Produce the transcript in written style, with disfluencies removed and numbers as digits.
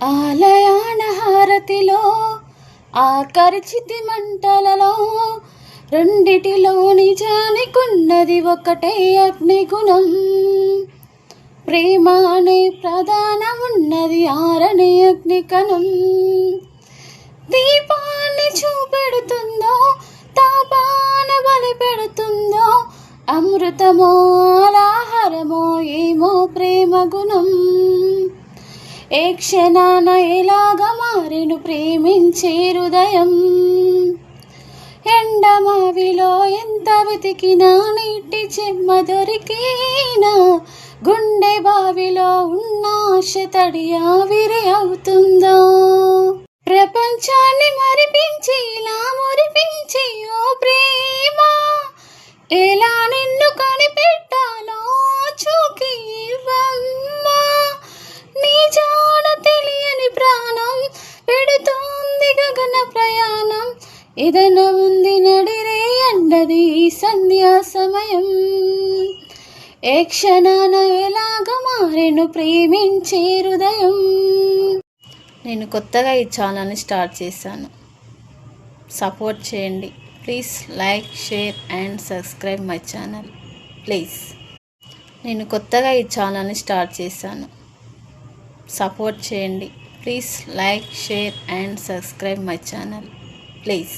ఆలయాన హారతిలో ఆకర్షితి మంటలలో రెండిటిలో నిజానికున్నది ఒకటే అగ్నిగుణం. ప్రేమ అనే ప్రధానం ఉన్నది ఆరని అగ్నికణం. దీపాన్ని చూపెడుతుందో తాపాన బలి పెడుతుందో, అమృతమో ఆలాహరమో ఏమో ప్రేమ గుణం. ఏ క్షణాన ఎలాగ మారెను ప్రేమించే హృదయం. ఎండమావిలో ఎంత వెతికినా నీటి చెమ్మ దొరికినా, గుండె బావిలో ఉన్న ఆశ తడి ఆవిరి అవుతుందా. ప్రపంచాన్ని మరిపించి ఇలా మురిపించి ఓ ప్రేమ, ఎలా నిన్ను కనిపెట్టాలో చూకి ఇవ్వమ్మా. నీ జాడ తెలియని ప్రాణం పెడుతోంది గగన ప్రయాణం. ఏదైనా ఉంది నడిరే అన్నది ఈ సంధ్యా సమయం. ఏ క్షణాన ఎలాగ మారెను ప్రేమించే హృదయం. నేను కొత్తగా ఈ ఛానల్ని స్టార్ట్ చేశాను, సపోర్ట్ చేయండి please. Like, share and subscribe my channel please. నేను కొత్తగా ఈ ఛానల్ని స్టార్ట్ చేశాను, సపోర్ట్ చేయండి please. Like, share and subscribe my channel please.